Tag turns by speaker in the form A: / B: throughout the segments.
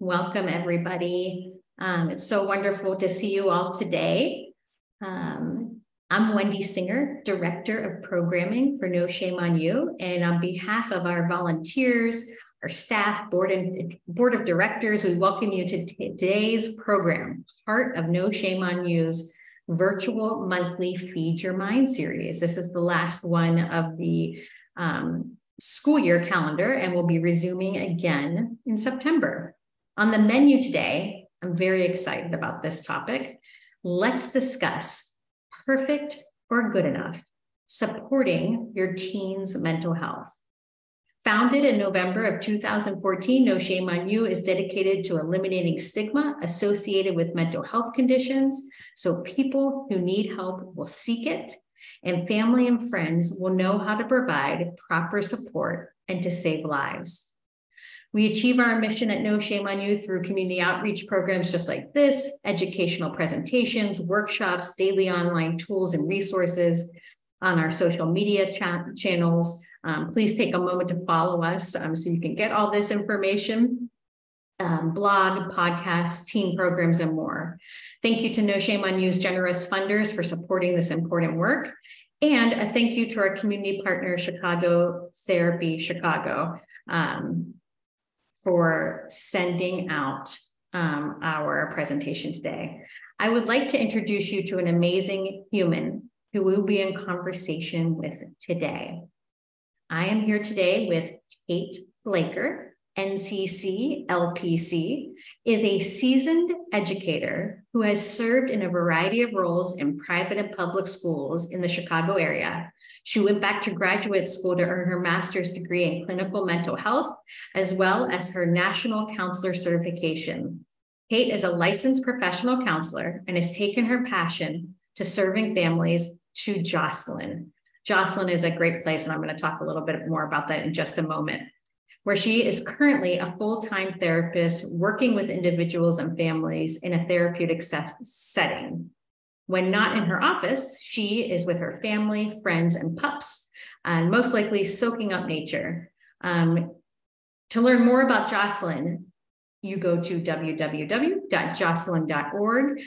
A: Welcome, everybody. It's so wonderful to see you all today. I'm Wendy Singer, Director of Programming for No Shame on You. And on behalf of our volunteers, our staff, board of directors, we welcome you to today's program, part of No Shame on You's virtual monthly Feed Your Mind series. This is the last one of the school year calendar, and we'll be resuming again in September. On the menu today, I'm very excited about this topic. Let's discuss perfect or good enough, supporting your teen's mental health. Founded in November of 2014, No Shame on You is dedicated to eliminating stigma associated with mental health conditions, so people who need help will seek it, and family and friends will know how to provide proper support and to save lives. We achieve our mission at No Shame on You through community outreach programs just like this, educational presentations, workshops, daily online tools and resources on our social media channels. Please take a moment to follow us so you can get all this information, blog, podcasts, teen programs, and more. Thank you to No Shame on You's generous funders for supporting this important work. And a thank you to our community partner, Chicago Therapy Chicago, for sending out our presentation today. I would like to introduce you to an amazing human who we'll be in conversation with today. I am here today with Kate Blaker, NCC LPC, is a seasoned educator who has served in a variety of roles in private and public schools in the Chicago area. She went back to graduate school to earn her master's degree in clinical mental health, as well as her national counselor certification. Kate is a licensed professional counselor and has taken her passion to serving families to Jocelyn. Jocelyn is a great place, and I'm going to talk a little bit more about that in just a moment, where she is currently a full-time therapist working with individuals and families in a therapeutic setting. When not in her office, she is with her family, friends, and pups, and most likely soaking up nature. To learn more about Jocelyn, you go to www.jocelyn.org.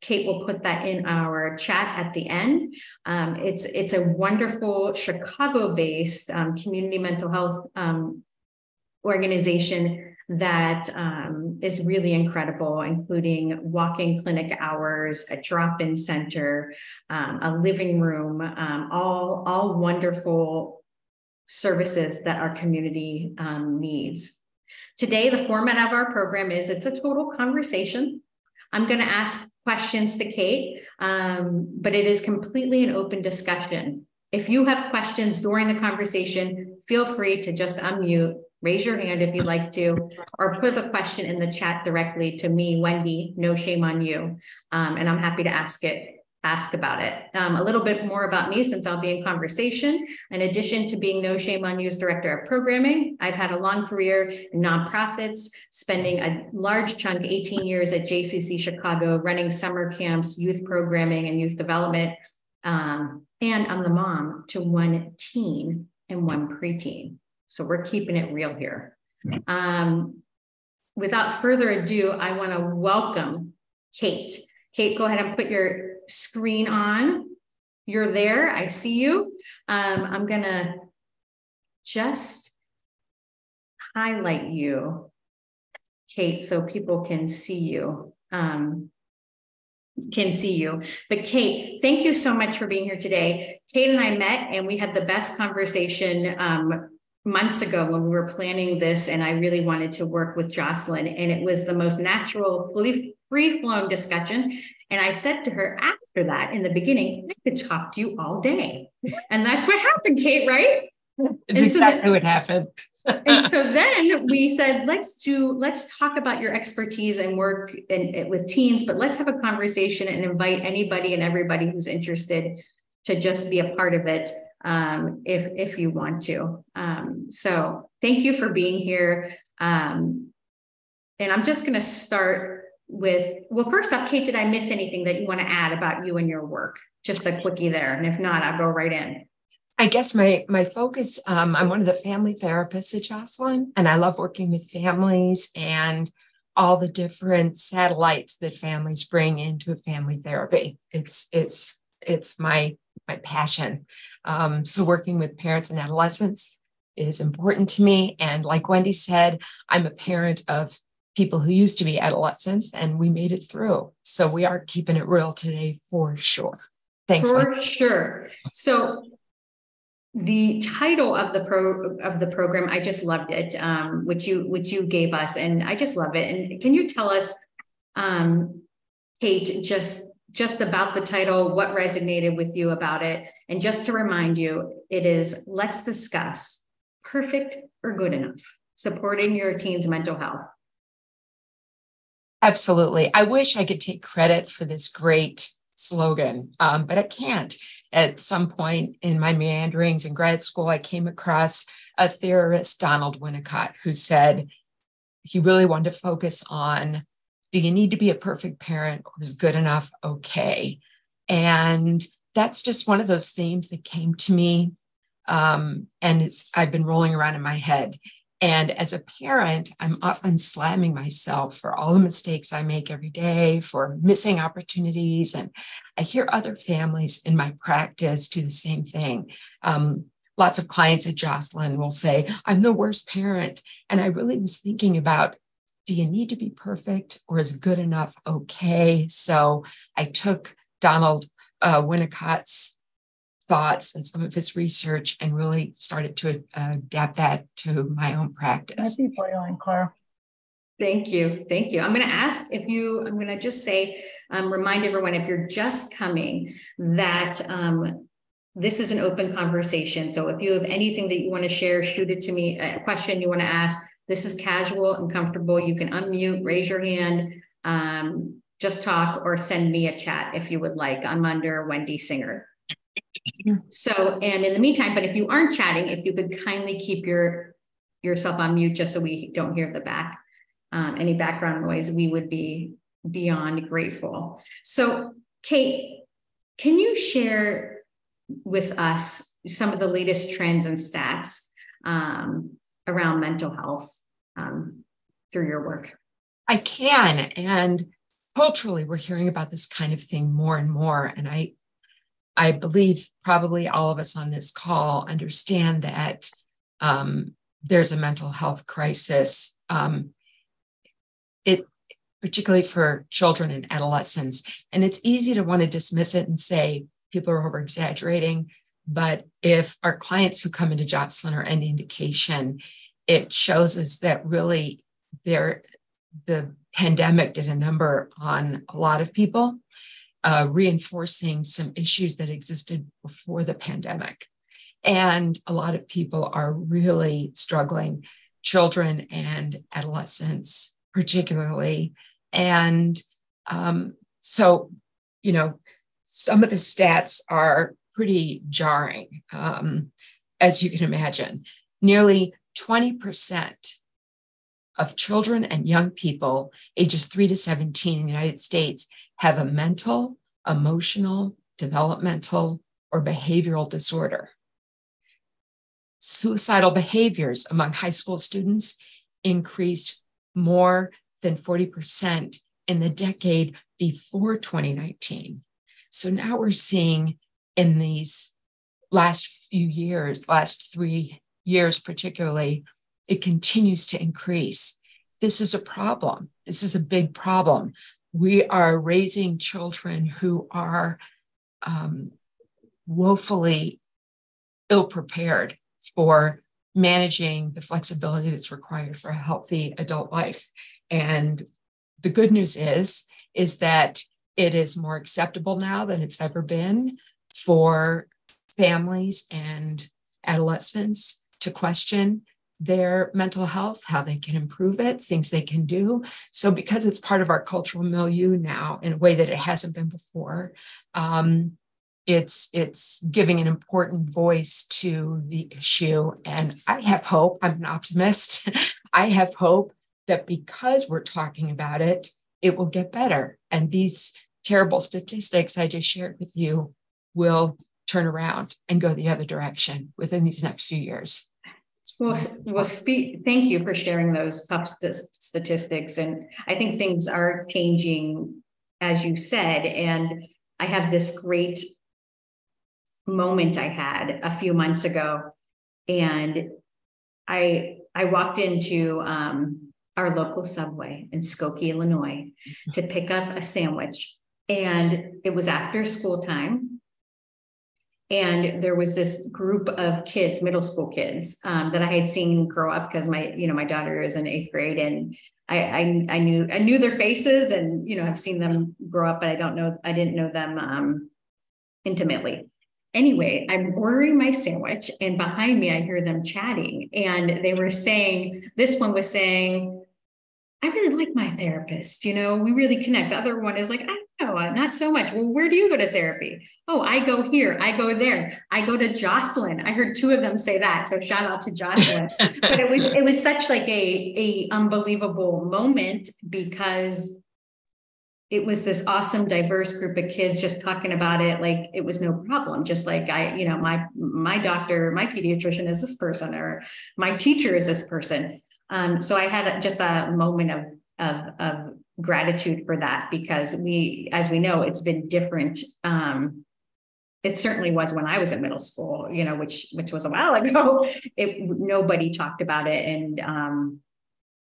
A: Kate will put that in our chat at the end. It's a wonderful Chicago-based community mental health organization that is really incredible, including walk-in clinic hours, a drop-in center, a living room, all wonderful services that our community needs. Today, the format of our program is it's a total conversation. I'm going to ask questions to Kate, but it is completely an open discussion. If you have questions during the conversation, feel free to just unmute, raise your hand if you'd like to, or put the question in the chat directly to me, Wendy, No Shame on You, and I'm happy to ask about it. A little bit more about me, since I'll be in conversation. In addition to being No Shame on You's Director of Programming, I've had a long career in nonprofits, spending a large chunk, 18 years at JCC Chicago, running summer camps, youth programming, and youth development. And I'm the mom to one teen and one preteen. So we're keeping it real here. Without further ado, I want to welcome Kate. Kate, go ahead and put your screen on. You're there. I see you. I'm going to just highlight you, Kate, so people can see you. But Kate, thank you so much for being here today. Kate and I met and we had the best conversation months ago when we were planning this, and I really wanted to work with Jocelyn, and it was the most natural, fully free-flowing discussion. And I said to her after that in the beginning, I could talk to you all day. And that's what happened, Kate, right?
B: It's exactly what happened.
A: And so then we said, let's talk about your expertise and work with teens, but let's have a conversation and invite anybody and everybody who's interested to just be a part of it, if you want to. So thank you for being here. And I'm just going to start with, well, first off, Kate, did I miss anything that you want to add about you and your work? Just a quickie there. And if not, I'll go right in.
B: I guess my focus, I'm one of the family therapists at Jocelyn, and I love working with families and all the different satellites that families bring into family therapy. It's my passion. So working with parents and adolescents is important to me. And like Wendy said, I'm a parent of people who used to be adolescents, and we made it through. So we are keeping it real today for sure. Thanks,
A: For
B: Wendy.
A: sure. So the title of the program, I just loved it, which you gave us, and I just love it. And can you tell us, Kate, just about the title, what resonated with you about it? And just to remind you, it is Let's Discuss Perfect or Good Enough, Supporting Your Teen's Mental Health.
B: Absolutely. I wish I could take credit for this great slogan, but I can't. At some point in my meanderings in grad school, I came across a theorist, Donald Winnicott, who said he really wanted to focus on, do you need to be a perfect parent, or is good enough okay? And that's just one of those themes that came to me. And I've been rolling around in my head. And as a parent, I'm often slamming myself for all the mistakes I make every day, for missing opportunities. And I hear other families in my practice do the same thing. Lots of clients at Jocelyn will say, I'm the worst parent. And I really was thinking about, do you need to be perfect, or is good enough okay? So I took Donald Winnicott's thoughts and some of his research and really started to adapt that to my own practice.
C: Might be boiling, Claire.
A: Thank you. Thank you. I'm going to ask I'm going to just say, remind everyone, if you're just coming, that this is an open conversation. So if you have anything that you want to share, shoot it to me, a question you want to ask. This is casual and comfortable. You can unmute, raise your hand, just talk, or send me a chat if you would like. I'm under Wendy Singer. So, and in the meantime, but if you aren't chatting, if you could kindly keep yourself on mute, just so we don't hear any background noise, we would be beyond grateful. So, Kate, can you share with us some of the latest trends and stats around mental health through your work?
B: I can. And culturally, we're hearing about this kind of thing more and more. And I believe probably all of us on this call understand that there's a mental health crisis, particularly for children and adolescents. And it's easy to want to dismiss it and say people are over exaggerating. But if our clients who come into Jocelyn are any indication, it shows us that really the pandemic did a number on a lot of people. Reinforcing some issues that existed before the pandemic. And a lot of people are really struggling, children and adolescents particularly. And so, some of the stats are pretty jarring, as you can imagine. Nearly 20% of children and young people ages 3 to 17 in the United States have a mental, emotional, developmental, or behavioral disorder. Suicidal behaviors among high school students increased more than 40% in the decade before 2019. So now we're seeing in these last 3 years particularly, it continues to increase. This is a problem. This is a big problem. We are raising children who are woefully ill-prepared for managing the flexibility that's required for a healthy adult life. And the good news is that it is more acceptable now than it's ever been for families and adolescents to question their mental health, how they can improve it, things they can do. So because it's part of our cultural milieu now in a way that it hasn't been before, it's giving an important voice to the issue. And I have hope, I'm an optimist, I have hope that because we're talking about it, it will get better. And these terrible statistics I just shared with you will turn around and go the other direction within these next few years.
A: Thank you for sharing those tough statistics. And I think things are changing, as you said, and I have this great moment I had a few months ago, and I walked into our local Subway in Skokie, Illinois, to pick up a sandwich, and it was after school time. And there was this group of kids, middle school kids, that I had seen grow up because my daughter is in 8th grade, and I knew their faces, and I've seen them grow up, but I didn't know them intimately. Anyway, I'm ordering my sandwich, and behind me I hear them chatting, and this one was saying, I really like my therapist, we really connect. The other one is like, I don't know, not so much. Well, where do you go to therapy? Oh, I go here, I go there, I go to Jocelyn. I heard 2 of them say that. So shout out to Jocelyn. But it was such like a unbelievable moment, because it was this awesome, diverse group of kids just talking about it like it was no problem. Just like my doctor, my pediatrician is this person, or my teacher is this person. So I had just a moment of gratitude for that, because as we know, it's been different. It certainly was when I was in middle school, which was a while ago. Nobody talked about it, and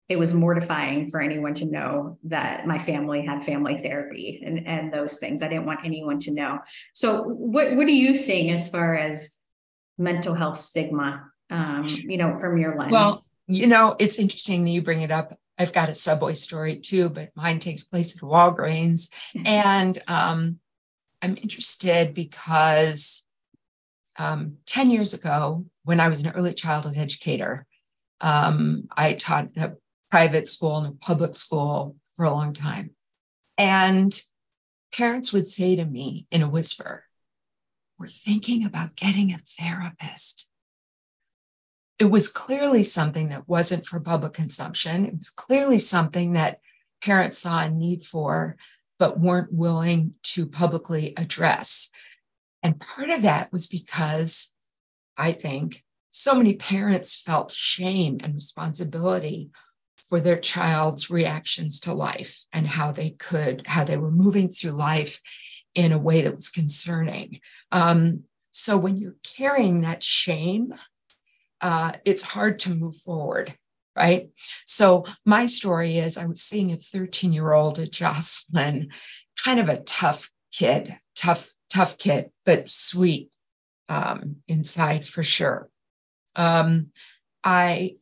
A: it was mortifying for anyone to know that my family had family therapy and those things. I didn't want anyone to know. So what are you seeing as far as mental health stigma, from your lens?
B: Well, it's interesting that you bring it up. I've got a Subway story too, but mine takes place at Walgreens. And I'm interested because 10 years ago, when I was an early childhood educator, I taught in a private school and a public school for a long time. And parents would say to me in a whisper, "We're thinking about getting a therapist." It was clearly something that wasn't for public consumption. It was clearly something that parents saw a need for, but weren't willing to publicly address. And part of that was because I think so many parents felt shame and responsibility for their child's reactions to life and how they were moving through life in a way that was concerning. So when you're carrying that shame, it's hard to move forward, right? So my story is I was seeing a 13-year-old at Jocelyn, kind of a tough kid, but sweet inside for sure. I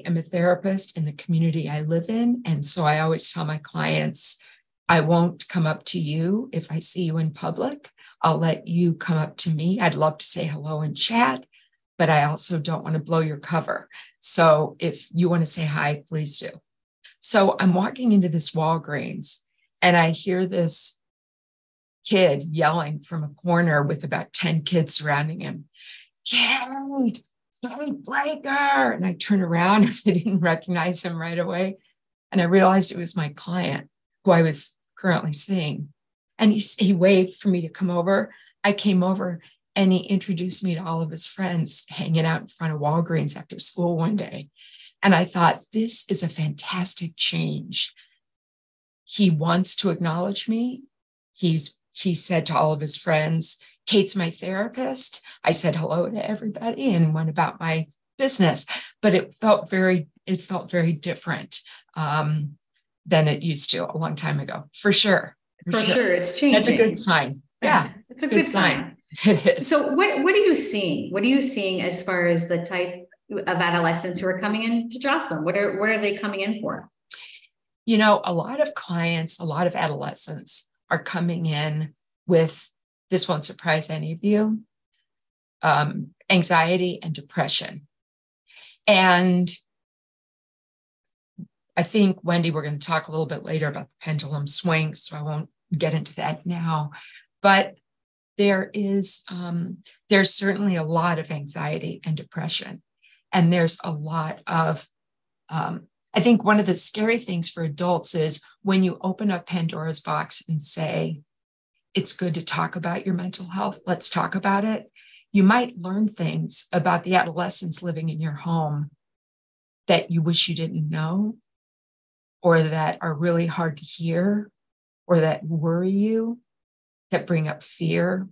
B: am a therapist in the community I live in. And so I always tell my clients, I won't come up to you if I see you in public. I'll let you come up to me. I'd love to say hello and chat, but I also don't want to blow your cover. So if you want to say hi, please do. So I'm walking into this Walgreens, and I hear this kid yelling from a corner with about 10 kids surrounding him, "Kate, Blaker!" And I turn around, and I didn't recognize him right away. And I realized it was my client who I was currently seeing. And he waved for me to come over. I came over, and he introduced me to all of his friends hanging out in front of Walgreens after school one day. And I thought, this is a fantastic change. He wants to acknowledge me. He said to all of his friends, "Kate's my therapist." I said hello to everybody and went about my business. But it felt very different than it used to a long time ago, for sure.
A: For sure, it's changing.
B: That's a good sign. Yeah,
A: it's a good sign.
B: It is.
A: So what are you seeing? What are you seeing as far as the type of adolescents who are coming into Jocelyn? What are they coming in for?
B: A lot of clients, a lot of adolescents are coming in with, this won't surprise any of you, anxiety and depression. And I think, Wendy, we're going to talk a little bit later about the pendulum swing, so I won't get into that now. But there's certainly a lot of anxiety and depression. And there's a lot of, I think one of the scary things for adults is when you open up Pandora's box and say, it's good to talk about your mental health, let's talk about it. you might learn things about the adolescents living in your home that you wish you didn't know, or that are really hard to hear, or that worry you, that bring up fear.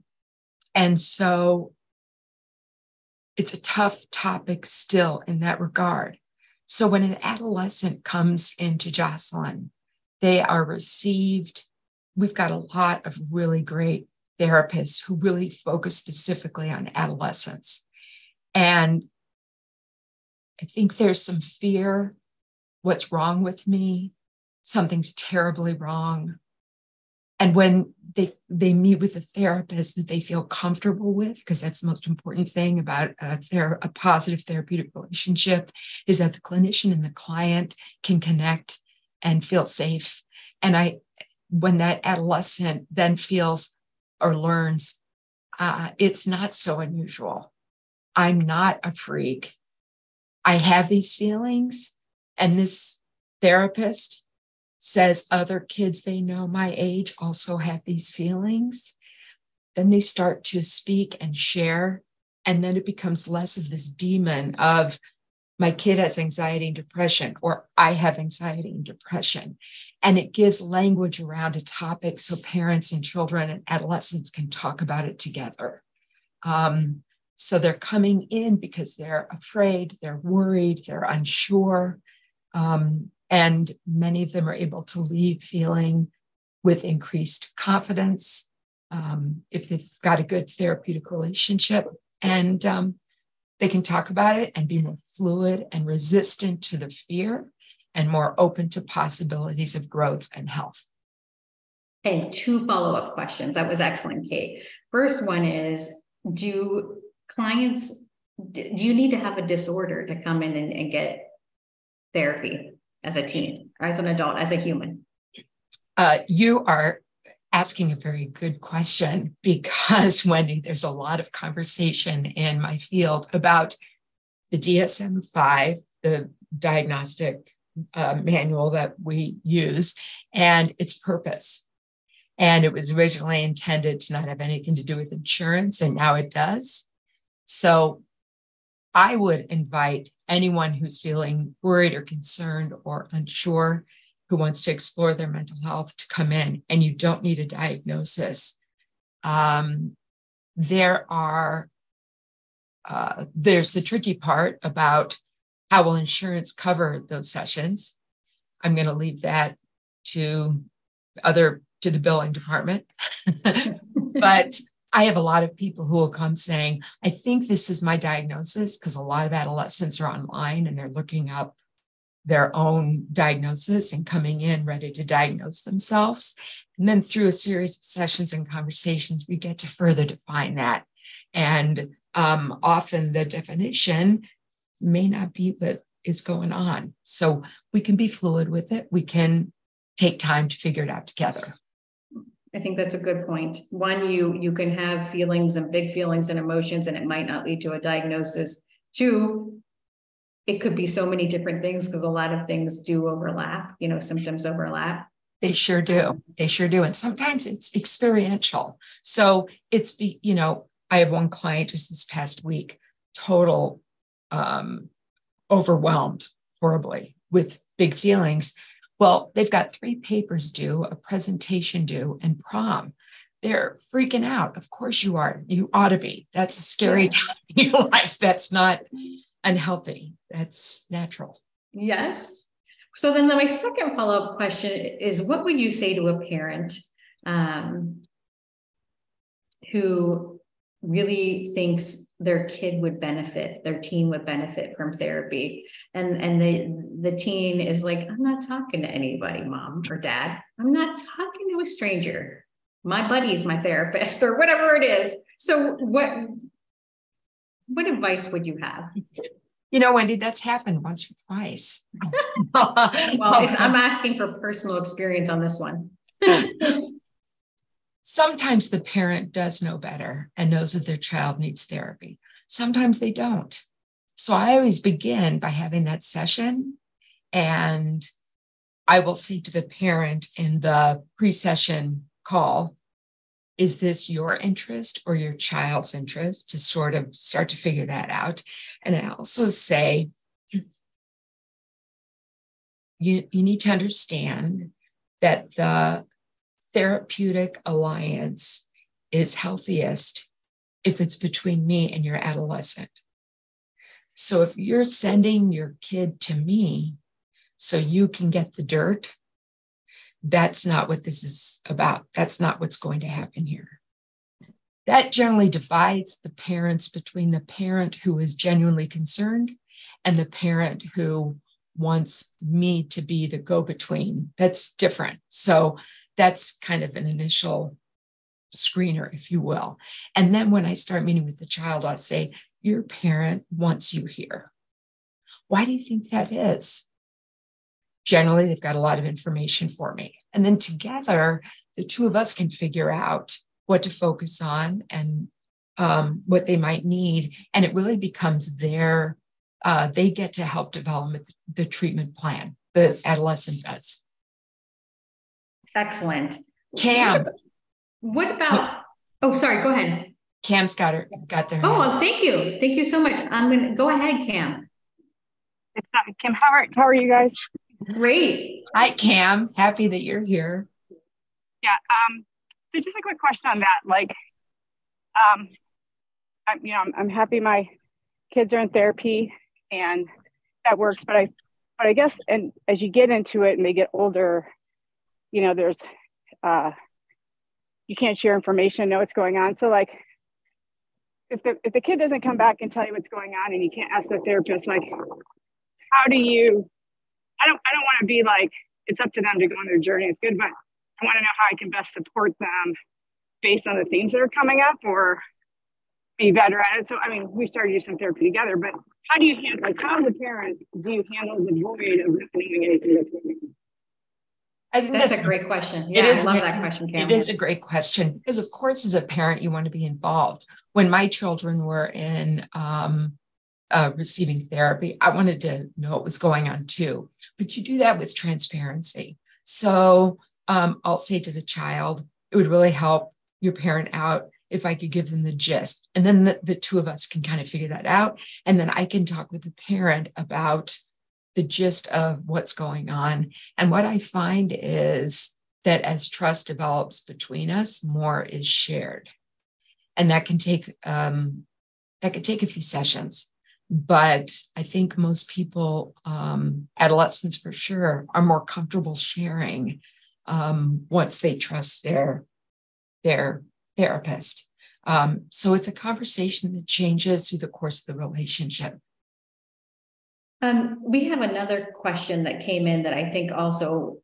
B: And so it's a tough topic still in that regard. So when an adolescent comes into Jocelyn, they are received. We've got a lot of really great therapists who really focus specifically on adolescents. And I think there's some fear. What's wrong with me? Something's terribly wrong. And when they meet with a therapist that they feel comfortable with, because that's the most important thing about a positive therapeutic relationship, is that the clinician and the client can connect and feel safe. And when that adolescent then feels or learns, it's not so unusual. I'm not a freak. I have these feelings, and this therapist says other kids they know my age also have these feelings. Then they start to speak and share. And then it becomes less of this demon of my kid has anxiety and depression, or I have anxiety and depression. And it gives language around a topic so parents and children and adolescents can talk about it together. So they're coming in because they're afraid, they're worried, they're unsure. And many of them are able to leave feeling with increased confidence if they've got a good therapeutic relationship. And they can talk about it and be more fluid and resistant to the fear and more open to possibilities of growth and health.
A: And 2 follow-up questions. That was excellent, Kate. First one is, do you need to have a disorder to come in and get therapy as a teen, or as an adult, as a human?
B: You are asking a very good question, because, Wendy, there's a lot of conversation in my field about the DSM-5, the diagnostic manual that we use, and its purpose. And it was originally intended to not have anything to do with insurance, and now it does. So I would invite anyone who's feeling worried or concerned or unsure, who wants to explore their mental health, to come in, and you don't need a diagnosis. There's the tricky part about how will insurance cover those sessions. I'm going to leave that to the billing department. But I have a lot of people who will come saying, I think this is my diagnosis, because a lot of adolescents are online and they're looking up their own diagnosis and coming in ready to diagnose themselves. And then through a series of sessions and conversations, we get to further define that. And often the definition may not be what is going on. So we can be fluid with it. We can take time to figure it out together.
A: I think that's a good point. One, you can have feelings and big feelings and emotions, and it might not lead to a diagnosis. 2, it could be so many different things, because a lot of things do overlap, symptoms overlap.
B: They sure do. They sure do. And sometimes it's experiential. So I have one client just this past week, total overwhelmed horribly with big feelings. Well, they've got 3 papers due, a presentation due, and prom. They're freaking out. Of course you are. You ought to be. That's a scary time in your life. That's not unhealthy. That's natural.
A: Yes. So then my second follow-up question is, what would you say to a parent who really thinks their kid would benefit, their teen would benefit from therapy, and the teen is like, I'm not talking to anybody, mom or dad. I'm not talking to a stranger. My buddy's my therapist, or whatever it is. So what advice would you have?
B: Wendy, that's happened once or twice.
A: Well, I'm asking for personal experience on this one.
B: Sometimes the parent does know better and knows that their child needs therapy. Sometimes they don't. So I always begin by having that session, and I will say to the parent in the pre-session call, is this your interest or your child's interest, to sort of start to figure that out. And I also say, you need to understand that the therapeutic alliance is healthiest if it's between me and your adolescent. So if you're sending your kid to me so you can get the dirt, that's not what this is about. That's not what's going to happen here. That generally divides the parents between the parent who is genuinely concerned and the parent who wants me to be the go-between. That's different. So that's kind of an initial screener, if you will. And then when I start meeting with the child, I'll say, your parent wants you here. Why do you think that is? Generally, they've got a lot of information for me. And then together, the two of us can figure out what to focus on and what they might need. And it really becomes they get to help develop the treatment plan. The adolescent does.
A: Excellent.
B: Cam.
A: What about, oh, sorry, go ahead.
B: Cam's got their
A: Oh,
B: hand.
A: well, thank you. Thank you so much. I'm going to go ahead, Cam.
C: It's Kim. How are you guys?
A: Great.
B: Hi, Cam. Happy that you're here.
C: Yeah. So just a quick question on that. Like, I'm happy my kids are in therapy and that works. But I guess, and as you get into it and they get older, there's, you can't share information, know what's going on. So like, if the kid doesn't come back and tell you what's going on and you can't ask the therapist, like, how do you, I don't want to be like, it's up to them to go on their journey. It's good, but I want to know how I can best support them based on the themes that are coming up or be better at it. So, I mean, we started to do some therapy together, but how do you handle, like, how as a parent do you handle the void of not knowing anything that's going on?
B: I think
A: that's a great question. Yeah, I love that question, Cam.
B: It is a great question because, of course, as a parent, you want to be involved. When my children were in receiving therapy, I wanted to know what was going on too. But you do that with transparency. So I'll say to the child, it would really help your parent out if I could give them the gist. And then the two of us can kind of figure that out. And then I can talk with the parent about the gist of what's going on. And what I find is that as trust develops between us, more is shared. And that can take a few sessions. But I think most people, adolescents for sure, are more comfortable sharing once they trust their therapist. So it's a conversation that changes through the course of the relationship.
A: We have another question that came in that I think also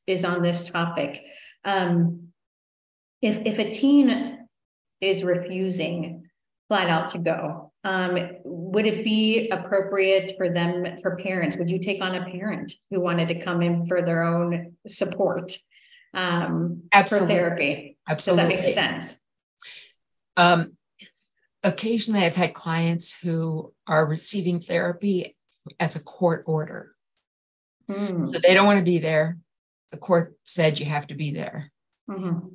A: is on this topic. If a teen is refusing flat out to go, would it be appropriate for parents? Would you take on a parent who wanted to come in for their own support for therapy?
B: Absolutely.
A: Does that make sense?
B: Occasionally, I've had clients who are receiving therapy as a court order. So they don't want to be there. The court said you have to be there. Mm-hmm.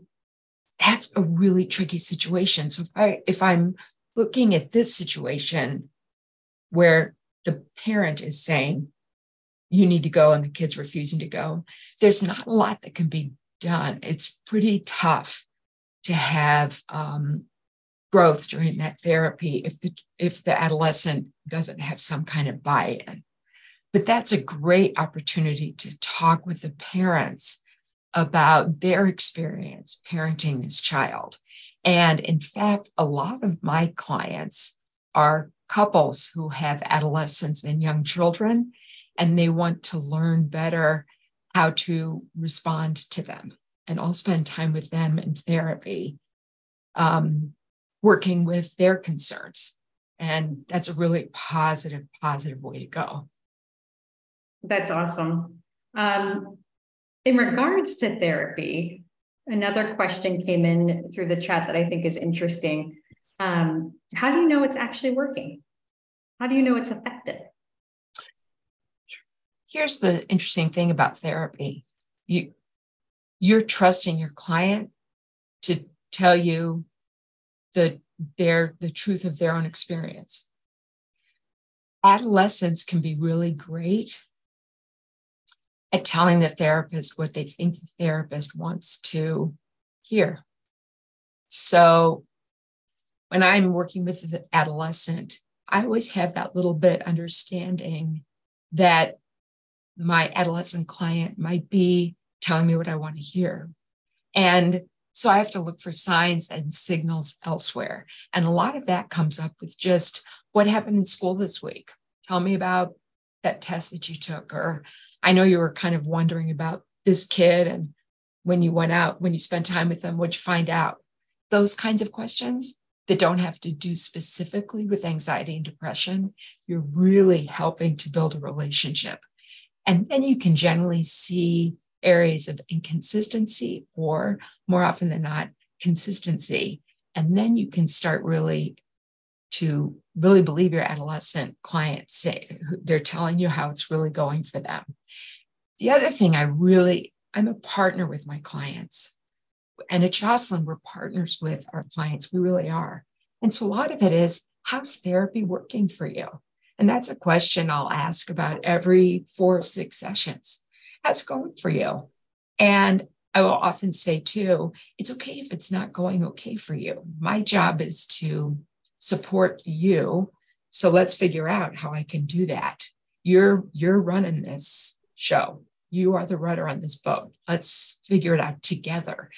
B: That's a really tricky situation. So if I'm looking at this situation where the parent is saying you need to go and the kid's refusing to go, there's not a lot that can be done. It's pretty tough to have growth during that therapy if the adolescent doesn't have some kind of buy-in. But that's a great opportunity to talk with the parents about their experience parenting this child. And in fact, a lot of my clients are couples who have adolescents and young children, and they want to learn better how to respond to them. And I'll spend time with them in therapy, working with their concerns. And that's a really positive way to go.
A: That's awesome. In regards to therapy, another question came in through the chat that I think is interesting. How do you know it's actually working? How do you know it's effective?
B: Here's the interesting thing about therapy. You're trusting your client to tell you the truth of their own experience. Adolescents can be really great at telling the therapist what they think the therapist wants to hear. So when I'm working with the adolescent, I always have that little bit understanding that my adolescent client might be telling me what I want to hear. And so I have to look for signs and signals elsewhere. And a lot of that comes up with just what happened in school this week. Tell me about that test that you took, or I know you were kind of wondering about this kid, and when you went out, when you spent time with them, what'd you find out? Those kinds of questions that don't have to do specifically with anxiety and depression, you're really helping to build a relationship. And then you can generally see areas of inconsistency, or more often than not, consistency. And then you can start really to really believe your adolescent clients say they're telling you how it's really going for them. The other thing I'm a partner with my clients. And at Jocelyn, we're partners with our clients. We really are. And so a lot of it is, how's therapy working for you? And that's a question I'll ask about every 4 or 6 sessions. How's it going for you? And I will often say too, it's okay if it's not going okay for you. My job is to support you. So let's figure out how I can do that. You're running this show. You are the rudder on this boat. Let's figure it out together.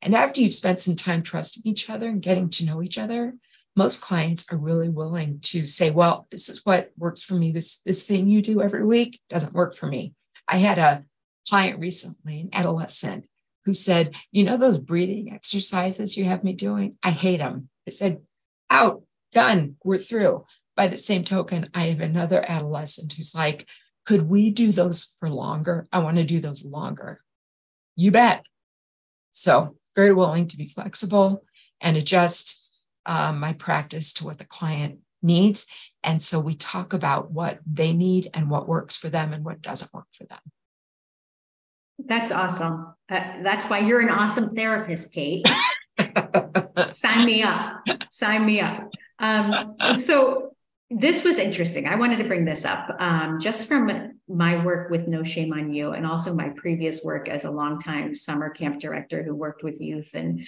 B: And after you've spent some time trusting each other and getting to know each other, most clients are really willing to say, well, this is what works for me. This thing you do every week doesn't work for me. I had a client recently, an adolescent, who said, you know, those breathing exercises you have me doing, I hate them. I said, out, done, we're through. By the same token, I have another adolescent who's like, could we do those for longer? I want to do those longer. You bet. So very willing to be flexible and adjust my practice to what the client needs. And so we talk about what they need and what works for them and what doesn't work for them.
A: That's awesome. That's why you're an awesome therapist, Kate. Sign me up. Sign me up. So this was interesting. I wanted to bring this up just from my work with No Shame on You, and also my previous work as a longtime summer camp director who worked with youth and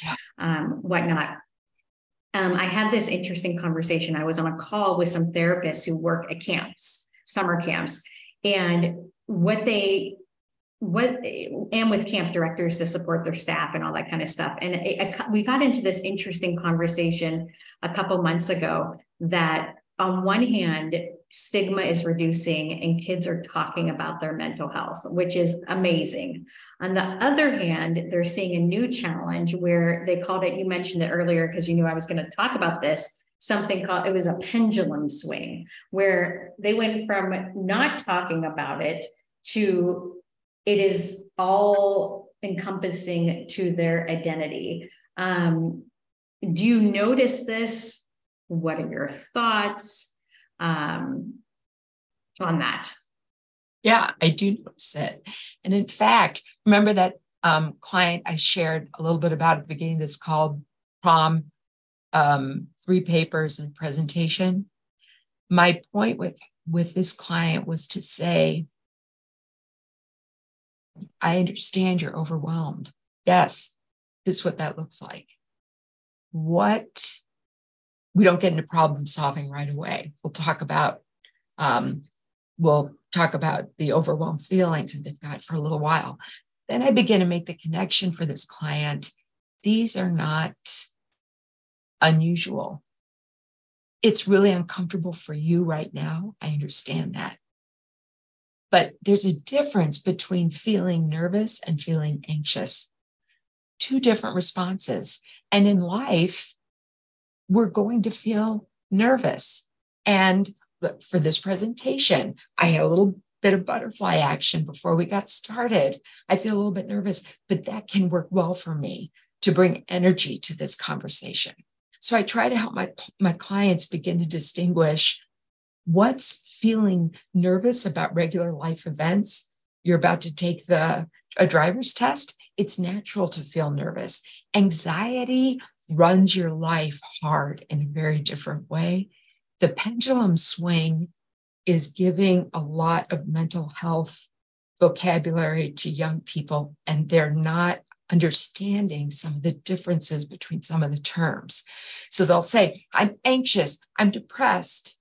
A: whatnot. I had this interesting conversation. I was on a call with some therapists who work at camps, summer camps, and and with camp directors to support their staff and all that kind of stuff. And we got into this interesting conversation a couple months ago that on one hand, stigma is reducing and kids are talking about their mental health, which is amazing. On the other hand, they're seeing a new challenge where they called it, you mentioned it earlier because you knew I was going to talk about this, something called, it was a pendulum swing, where they went from not talking about it to it is all encompassing to their identity. Do you notice this? What are your thoughts on that?
B: Yeah, I do notice it. And in fact, remember that client I shared a little bit about at the beginning that's called prom, 3 papers and presentation. My point with this client was to say, I understand you're overwhelmed. Yes, this is what that looks like. We don't get into problem solving right away. We'll talk about the overwhelmed feelings that they've got for a little while. Then I begin to make the connection for this client. These are not unusual. It's really uncomfortable for you right now. I understand that. But there's a difference between feeling nervous and feeling anxious. 2 different responses. And in life, we're going to feel nervous. And for this presentation, I had a little bit of butterfly action before we got started. I feel a little bit nervous, but that can work well for me to bring energy to this conversation. So I try to help my clients begin to distinguish what's feeling nervous about regular life events. You're about to take a driver's test. It's natural to feel nervous. Anxiety runs your life hard in a very different way. The pendulum swing is giving a lot of mental health vocabulary to young people, and they're not understanding some of the differences between some of the terms. So they'll say, I'm anxious, I'm depressed,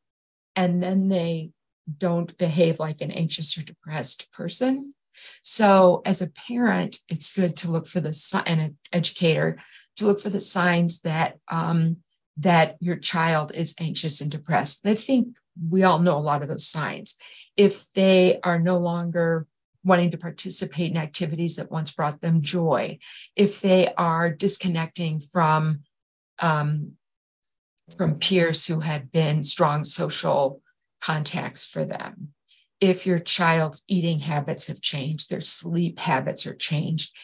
B: and then they don't behave like an anxious or depressed person. So as a parent, it's good to look for and an educator to look for the signs that that your child is anxious and depressed. And I think we all know a lot of those signs. If they are no longer wanting to participate in activities that once brought them joy, if they are disconnecting from peers who had been strong social contacts for them, if your child's eating habits have changed, their sleep habits are changed.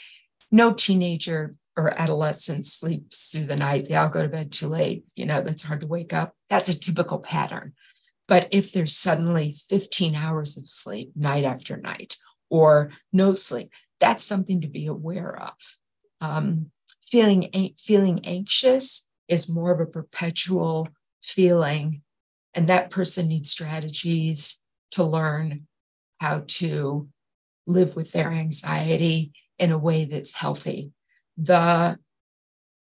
B: No teenager or adolescent sleeps through the night. They all go to bed too late. That's hard to wake up. That's a typical pattern. But if there's suddenly 15 hours of sleep night after night, or no sleep, that's something to be aware of. Feeling anxious is more of a perpetual feeling, and that person needs strategies to learn how to live with their anxiety in a way that's healthy. The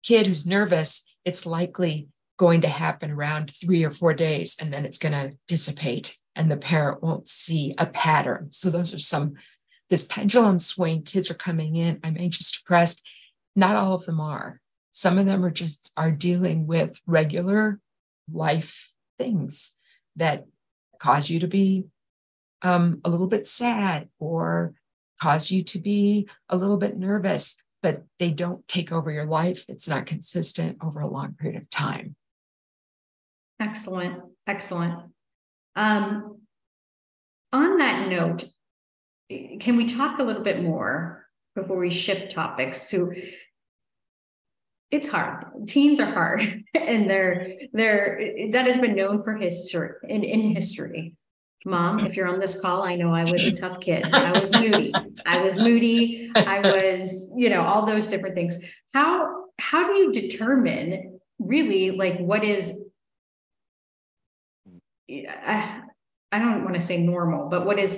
B: kid who's nervous, it's likely going to happen around 3 or 4 days, and then it's going to dissipate, and the parent won't see a pattern. So those are this pendulum swing. Kids are coming in, I'm anxious, depressed. Not all of them are. Some of them are dealing with regular life things that cause you to be a little bit sad or cause you to be a little bit nervous, but they don't take over your life. It's not consistent over a long period of time.
A: Excellent. On that note, can we talk a little bit more before we shift topics to, it's hard. Teens are hard, and that has been known for history, in history. Mom, if you're on this call, I know I was a tough kid. I was moody. I was, all those different things. How do you determine really, like, what is, I don't want to say normal, but what is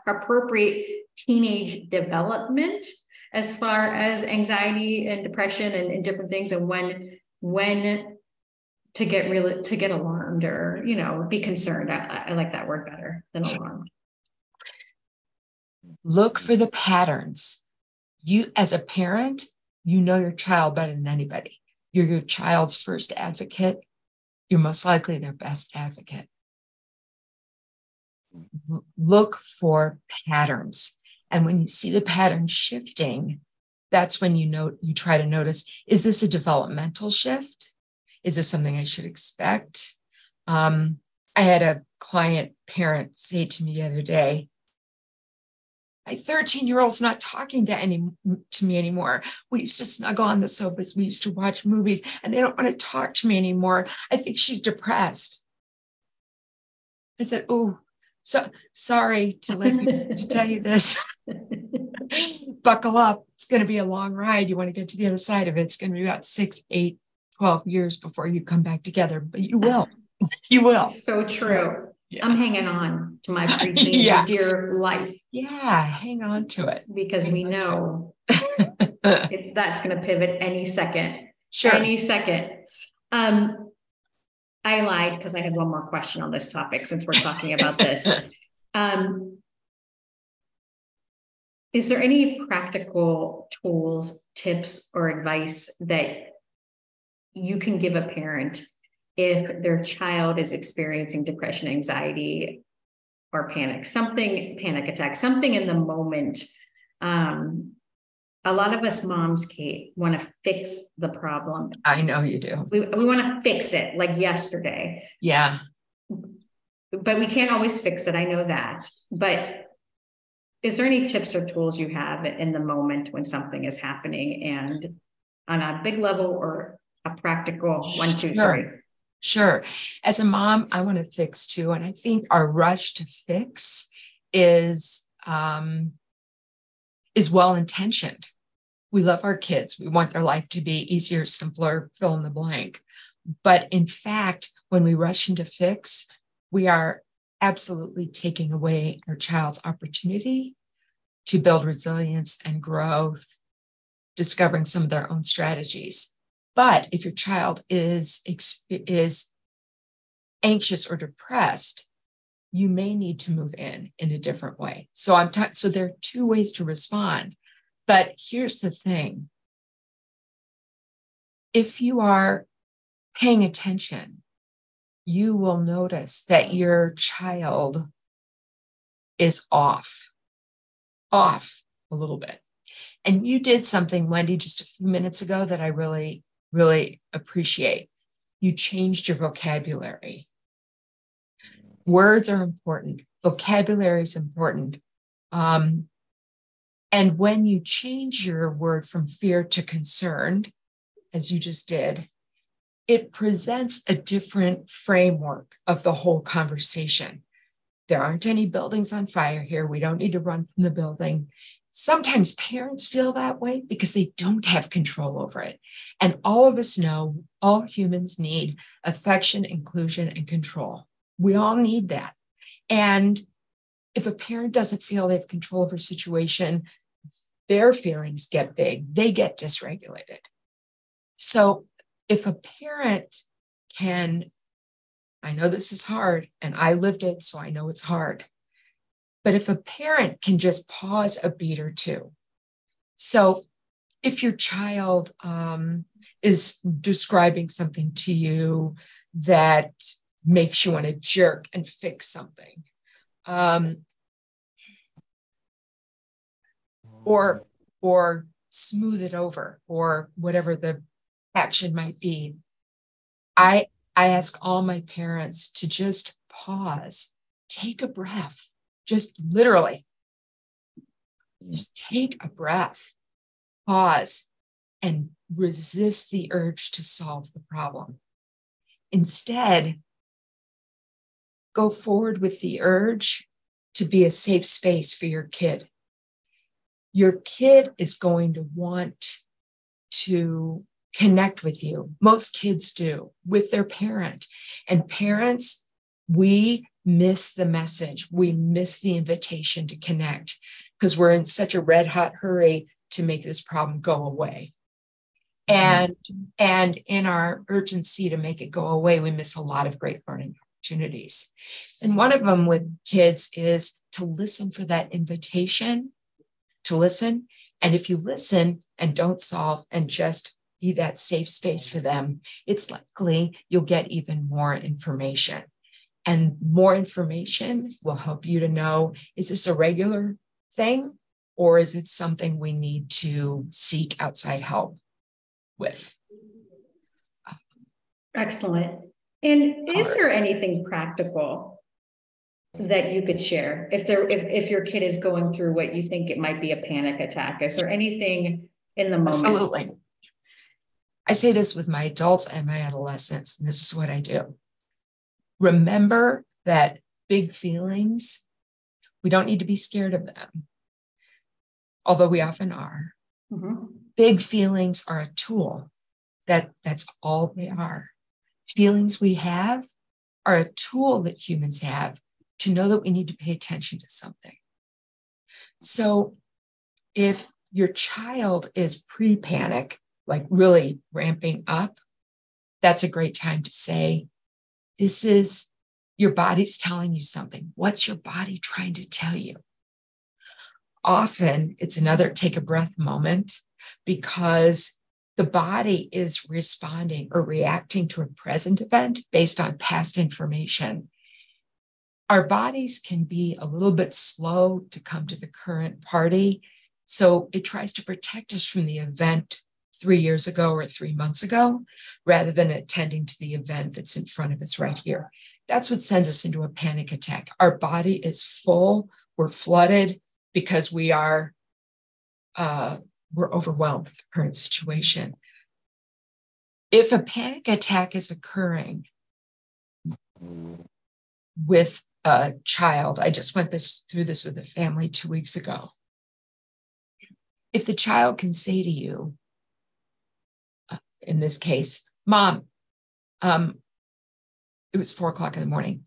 A: appropriate teenage development as far as anxiety and depression and different things, and when to get alarmed or, be concerned. I like that word better than alarmed.
B: Look for the patterns. You, as a parent, your child better than anybody. You're your child's first advocate. You're most likely their best advocate. Look for patterns. And when you see the pattern shifting, that's when you try to notice, is this a developmental shift? Is this something I should expect? I had a client parent say to me the other day, my 13-year-old's not talking to me anymore. We used to snuggle on the sofas. We used to watch movies, and they don't want to talk to me anymore. I think she's depressed. I said, oh, so sorry to tell you this. Buckle up. It's going to be a long ride. You want to get to the other side of it. It's going to be about 6, 8, 12 years before you come back together, but you will. You will.
A: So true.
B: Yeah.
A: I'm hanging on to my preteen for dear life.
B: Yeah, hang on to it.
A: Because we know that's going to pivot any second.
B: Sure.
A: Any second. I lied because I had one more question on this topic since we're talking about this. Is there any practical tools, tips, or advice that you can give a parent if their child is experiencing depression, anxiety, or panic attack, something in the moment? A lot of us moms, Kate, want to fix the problem.
B: I know you do.
A: We want to fix it like yesterday.
B: Yeah.
A: But we can't always fix it. I know that. But is there any tips or tools you have in the moment when something is happening, and on a big level or a practical 1, 2, 3?
B: Sure. As a mom, I want to fix too. And I think our rush to fix is well-intentioned. We love our kids. We want their life to be easier, simpler, fill in the blank. But in fact, when we rush into fix, we are absolutely taking away our child's opportunity to build resilience and growth, discovering some of their own strategies. But if your child is anxious or depressed, you may need to move in a different way. So so there are two ways to respond. But here's the thing. If you are paying attention, you will notice that your child is off a little bit. And you did something, Wendy, just a few minutes ago that I really, really appreciate. You changed your vocabulary. Words are important. Vocabulary is important. And when you change your word from fear to concerned, as you just did, it presents a different framework of the whole conversation. There aren't any buildings on fire here. We don't need to run from the building. Sometimes parents feel that way because they don't have control over it. And all of us know all humans need affection, inclusion, and control. We all need that. And if a parent doesn't feel they have control over a situation, their feelings get big, they get dysregulated. So if a parent can, I know this is hard and I lived it, so I know it's hard. But if a parent can just pause a beat or two. So if your child is describing something to you that makes you want to jerk and fix something, or smooth it over, or whatever the action might be, I ask all my parents to just pause, take a breath, just literally, just take a breath, pause, and resist the urge to solve the problem. Instead, go forward with the urge to be a safe space for your kid. Your kid is going to want to connect with you. Most kids do, with their parent. And parents, we miss the message. We miss the invitation to connect because we're in such a red hot hurry to make this problem go away. And in our urgency to make it go away, we miss a lot of great learning opportunities. And one of them with kids is to listen for that invitation, to listen. And if you listen and don't solve and just be that safe space for them, it's likely you'll get even more information. And more information will help you to know, is this a regular thing or is it something we need to seek outside help with?
A: Excellent. And is there anything practical that you could share if your kid is going through what you think it might be a panic attack? Is there anything in the moment?
B: Absolutely. I say this with my adults and my adolescents, and this is what I do. Remember that big feelings, we don't need to be scared of them, although we often are. Mm-hmm. Big feelings are a tool. That's all they are. Feelings we have are a tool that humans have to know that we need to pay attention to something. So if your child is pre-panic, like really ramping up, that's a great time to say, this is your body's telling you something. What's your body trying to tell you? Often it's another take a breath moment because the body is responding or reacting to a present event based on past information. Our bodies can be a little bit slow to come to the current party. So it tries to protect us from the event 3 years ago or 3 months ago, rather than attending to the event that's in front of us right here. That's what sends us into a panic attack. Our body is full, we're flooded because we're overwhelmed with the current situation. If a panic attack is occurring with a child, I just went through this with a family 2 weeks ago. if the child can say to you, in this case, Mom, it was 4:00 in the morning.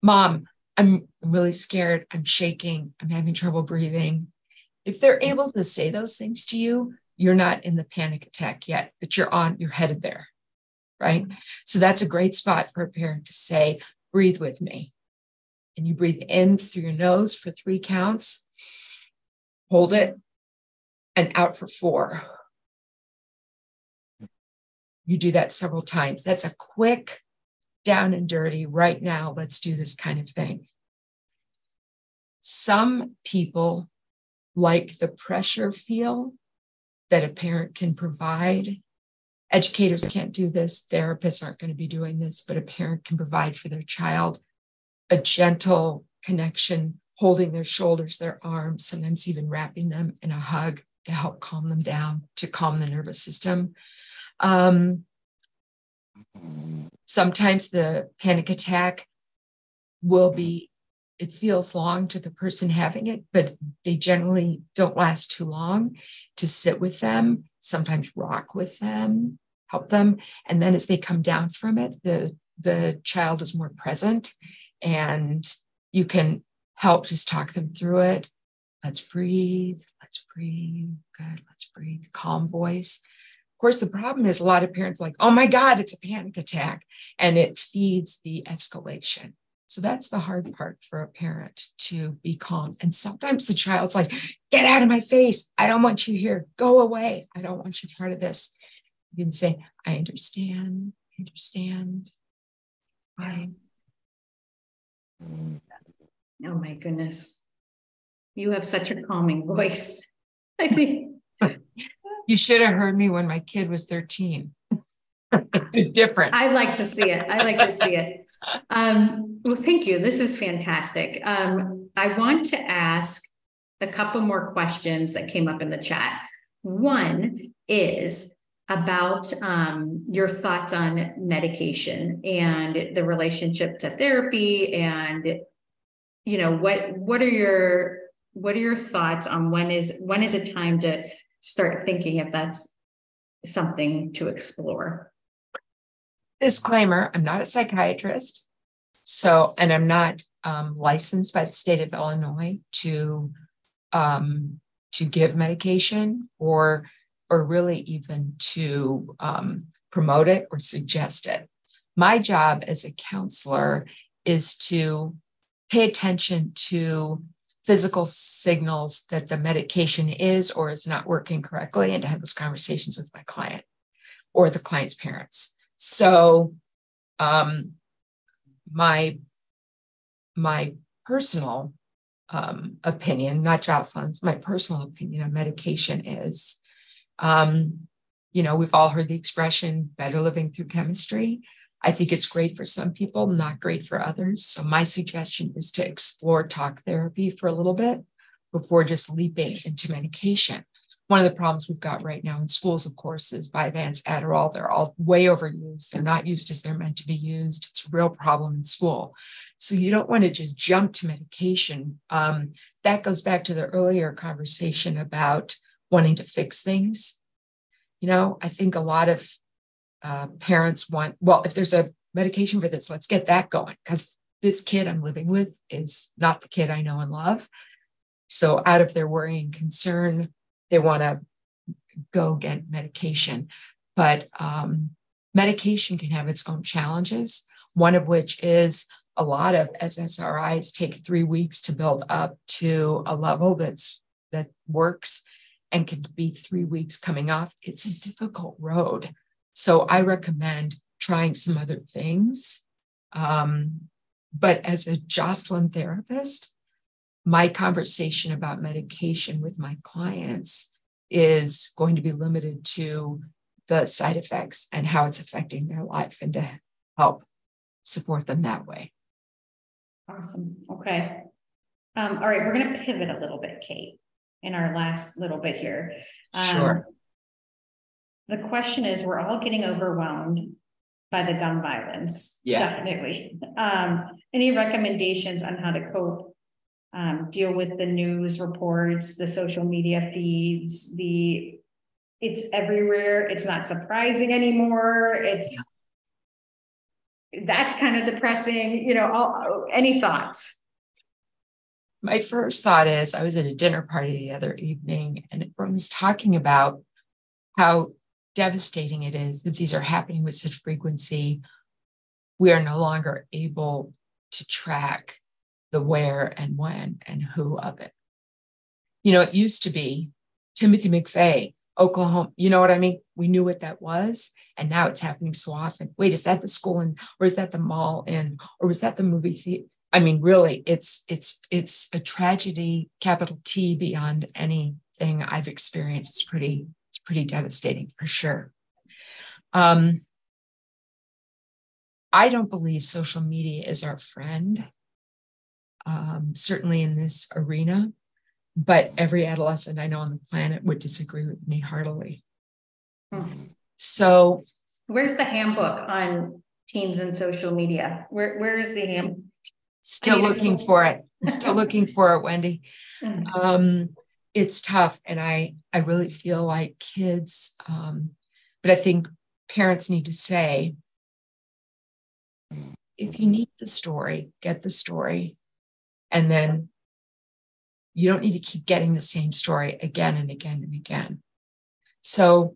B: Mom, I'm really scared. I'm shaking. I'm having trouble breathing. If they're able to say those things to you, you're not in the panic attack yet, but you're headed there, right? So that's a great spot for a parent to say, breathe with me. And you breathe in through your nose for 3 counts, hold it, and out for 4. You do that several times. That's a quick down and dirty right now. Let's do this kind of thing. Some people like the pressure feel that a parent can provide. Educators can't do this. Therapists aren't going to be doing this, but a parent can provide for their child a gentle connection, holding their shoulders, their arms, sometimes even wrapping them in a hug to help calm them down, to calm the nervous system. Sometimes the panic attack it feels long to the person having it, but they generally don't last too long. To sit with them, sometimes rock with them, help them. And then as they come down from it, the child is more present, and you can help just talk them through it. Let's breathe. Good. Let's breathe. Calm voice. Of course, the problem is a lot of parents are like, oh my God, it's a panic attack. And it feeds the escalation. So that's the hard part for a parent, to be calm. And sometimes the child's like, get out of my face. I don't want you here. Go away. I don't want you part of this. You can say, I understand. Fine.
A: Oh my goodness. You have such a calming voice. I think.
B: You should have heard me when my kid was 13. Different.
A: I'd like to see it. Well, thank you. This is fantastic. I want to ask a couple more questions that came up in the chat. One is about your thoughts on medication and the relationship to therapy, and what are your thoughts on when is a time to start thinking if that's something to explore?
B: Disclaimer, I'm not a psychiatrist, and I'm not licensed by the state of Illinois to give medication or really even to promote it or suggest it. My job as a counselor is to pay attention to physical signals that the medication is or is not working correctly, and to have those conversations with my client or the client's parents. So my personal opinion, not Jocelyn's, my personal opinion on medication is, we've all heard the expression, better living through chemistry. I think it's great for some people, not great for others. So my suggestion is to explore talk therapy for a little bit before just leaping into medication. One of the problems we've got right now in schools, of course, is Vyvanse, Adderall. They're all way overused. They're not used as they're meant to be used. It's a real problem in school. So you don't want to just jump to medication. That goes back to the earlier conversation about wanting to fix things. I think a lot of parents want, well, if there's a medication for this, let's get that going, because this kid I'm living with is not the kid I know and love. So out of their worry and concern, they want to go get medication. But medication can have its own challenges, one of which is a lot of SSRIs take 3 weeks to build up to a level that works, and can be 3 weeks coming off. It's a difficult road. So I recommend trying some other things. But as a Jocelyn therapist, my conversation about medication with my clients is going to be limited to the side effects and how it's affecting their life, and to help support them that way.
A: Awesome. Okay. All right. We're going to pivot a little bit, Kate, in our last little bit here.
B: Sure.
A: The question is, we're all getting overwhelmed by the gun violence.
B: Yeah.
A: Definitely. Any recommendations on how to cope deal with the news reports, the social media feeds, it's everywhere. It's not surprising anymore. That's kind of depressing, any thoughts?
B: My first thought is I was at a dinner party the other evening and everyone was talking about how devastating it is that these are happening with such frequency. We are no longer able to track the where and when and who of it. It used to be Timothy McVeigh, Oklahoma. You know what I mean? We knew what that was. And now it's happening so often. Wait, is that the school in, or is that the mall in, or was that the movie theater? I mean, really, it's a tragedy, capital T, beyond anything I've experienced. It's pretty devastating for sure. I don't believe social media is our friend, certainly in this arena, but every adolescent I know on the planet would disagree with me heartily. So
A: where's the handbook on teens and social media? Where is the handbook?
B: Still looking for it. I'm still looking for it, Wendy. It's tough. And I really feel like kids, but I think parents need to say, if you need the story, get the story. And then you don't need to keep getting the same story again and again and again. So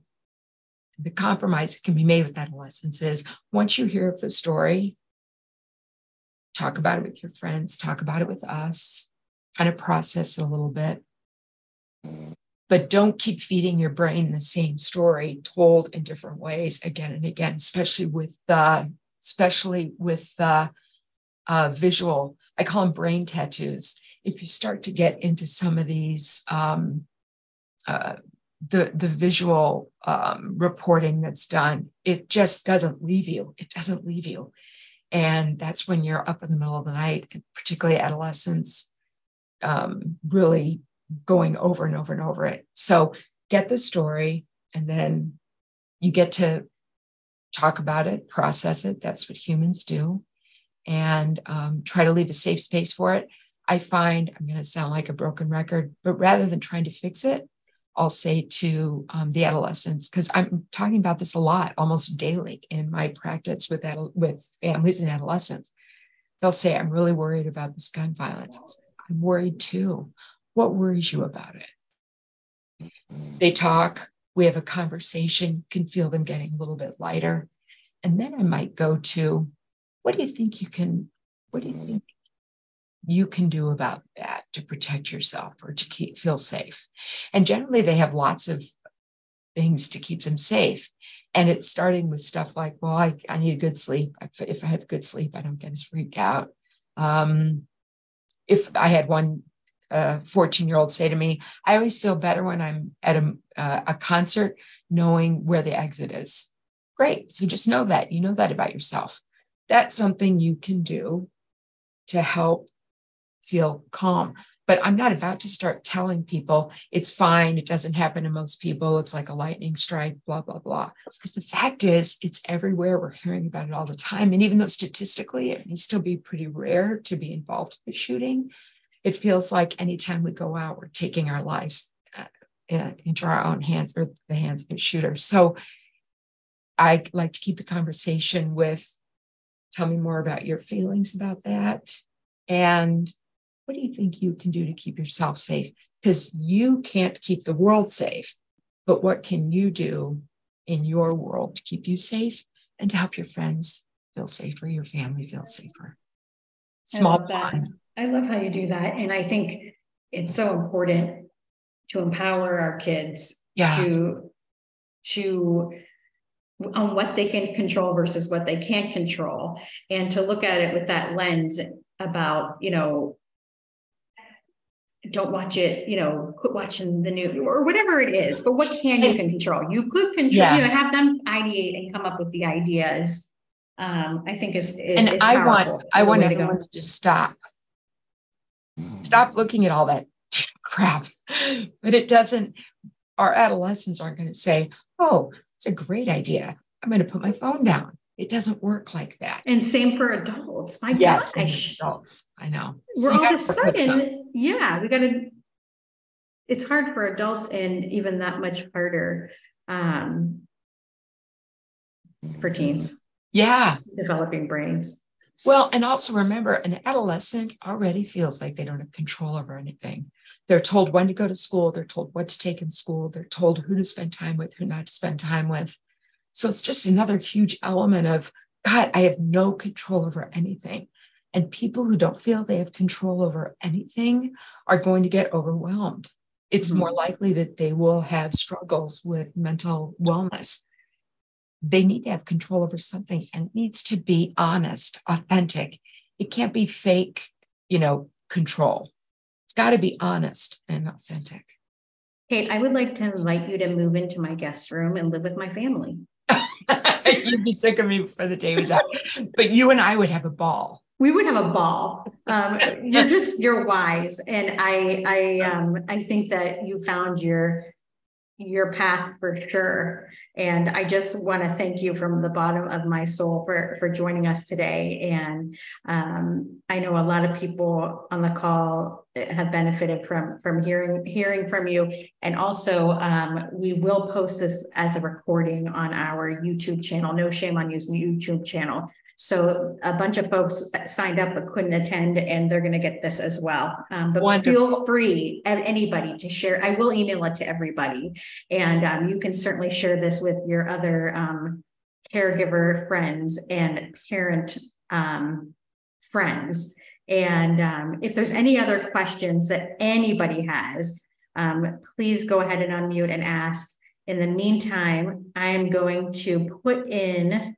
B: the compromise that can be made with adolescents is once you hear of the story, talk about it with your friends, talk about it with us, kind of process it a little bit. But don't keep feeding your brain the same story told in different ways again and again, especially with the visual. I call them brain tattoos. If you start to get into some of these, the visual reporting that's done, it just doesn't leave you. It doesn't leave you. And that's when you're up in the middle of the night, and particularly adolescents, really going over and over and over it. So get the story, and then you get to talk about it, process it. That's what humans do. And try to leave a safe space for it. I find, I'm going to sound like a broken record, but rather than trying to fix it, I'll say to the adolescents, because I'm talking about this a lot, almost daily in my practice with families and adolescents. They'll say, I'm really worried about this gun violence. I'm worried too. What worries you about it? They talk, we have a conversation, can feel them getting a little bit lighter. And then I might go to, what do you think you can do about that to protect yourself or to feel safe? And generally they have lots of things to keep them safe. And it's starting with stuff like, well, I need a good sleep. If I have good sleep, I don't get as freaked out. If I had one 14-year-old say to me, I always feel better when I'm at a concert knowing where the exit is. Great. So just know that. You know that about yourself. That's something you can do to help feel calm. But I'm not about to start telling people it's fine. It doesn't happen to most people. It's like a lightning strike, blah, blah, blah. Because the fact is, it's everywhere. We're hearing about it all the time. And even though statistically it may still be pretty rare to be involved in a shooting, it feels like anytime we go out, we're taking our lives into our own hands or the hands of the shooter. So I like to keep the conversation with, tell me more about your feelings about that. And what do you think you can do to keep yourself safe? Because you can't keep the world safe, but what can you do in your world to keep you safe and to help your friends feel safer, your family feel safer? Small pond.
A: I love how you do that. And I think it's so important to empower our kids to on what they can control versus what they can't control, and to look at it with that lens about, don't watch it, quit watching the news or whatever it is, but what can you control? You could control, have them ideate and come up with the ideas. I think is powerful. I want everyone
B: to just stop looking at all that crap, but it doesn't, our adolescents aren't going to say, oh, it's a great idea. I'm going to put my phone down. It doesn't work like that.
A: And same for adults. My
B: Yes, and
A: gosh.
B: adults. I know.
A: We're
B: you
A: all of a
B: gotta work with them.
A: sudden, yeah, it's hard for adults and even that much harder for teens.
B: Yeah.
A: Developing brains.
B: Well, and also remember, an adolescent already feels like they don't have control over anything. They're told when to go to school. They're told what to take in school. They're told who to spend time with, who not to spend time with. So it's just another huge element of, God, I have no control over anything. And people who don't feel they have control over anything are going to get overwhelmed. It's more likely that they will have struggles with mental wellness. They need to have control over something, and it needs to be honest, authentic. It can't be fake, control. It's got to be honest and authentic.
A: Kate, I would like to invite you to move into my guest room and live with my family.
B: You'd be sick of me before the day was out, but you and I would have a ball.
A: We would have a ball. You're wise. And I think that you found your path for sure. And I just want to thank you from the bottom of my soul for joining us today. And I know a lot of people on the call have benefited from hearing from you. And also we will post this as a recording on our YouTube channel, No Shame on You's YouTube channel. So a bunch of folks signed up but couldn't attend, and they're going to get this as well. But
B: Wonderful.
A: Feel free, anybody, to share. I will email it to everybody, and you can certainly share this with your other caregiver friends and parent friends. And if there's any other questions that anybody has, please go ahead and unmute and ask. In the meantime, I am going to put in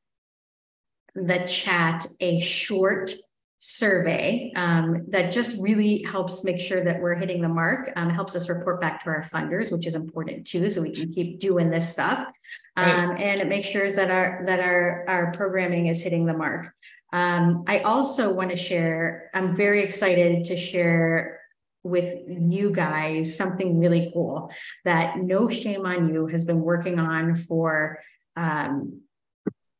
A: the chat a short survey that just really helps make sure that we're hitting the mark, helps us report back to our funders, which is important too, so we can keep doing this stuff. And it makes sure that our programming is hitting the mark. I also want to share, I'm very excited to share with you guys something really cool that No Shame on You has been working on for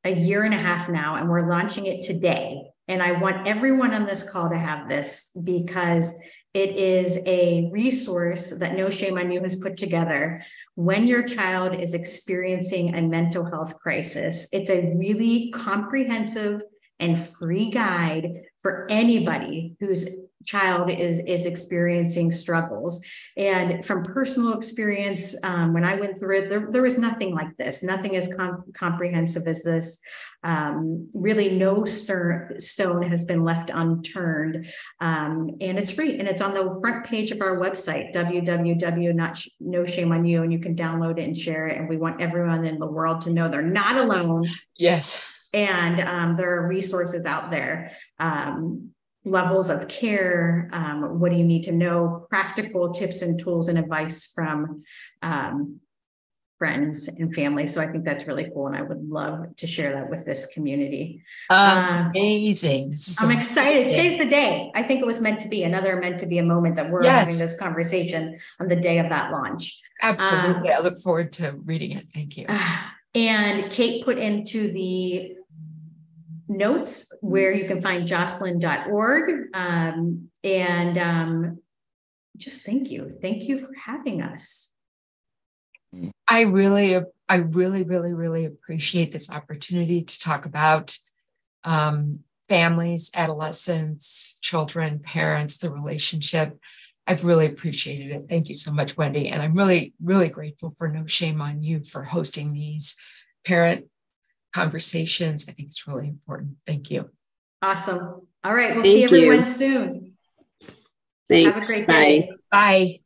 A: a year and a half now, and we're launching it today. And I want everyone on this call to have this, because it is a resource that No Shame on You has put together when your child is experiencing a mental health crisis. It's a really comprehensive and free guide for anybody whose child is experiencing struggles. And from personal experience, when I went through it, there was nothing like this, nothing as comprehensive as this. Really no stone has been left unturned. And it's free, and it's on the front page of our website, www.noshameonyou, and you can download it and share it. And we want everyone in the world to know they're not alone.
B: Yes.
A: And there are resources out there, levels of care, what do you need to know, practical tips and tools and advice from friends and family. So I think that's really cool, and I would love to share that with this community.
B: Amazing.
A: I'm excited. Today's the day. I think it was meant to be a moment that we're having this conversation on the day of that launch.
B: Absolutely. I look forward to reading it. Thank you.
A: And Kate put into the notes where you can find jocelyn.org. Just thank you. Thank you for having us.
B: I really appreciate this opportunity to talk about families, adolescents, children, parents, the relationship. I've really appreciated it. Thank you so much, Wendy. And I'm really, really grateful for No Shame on You for hosting these parent conversations. I think it's really important. Thank you.
A: Awesome. All right. We'll see everyone soon.
D: Thanks.
A: Have a great day.
B: Bye.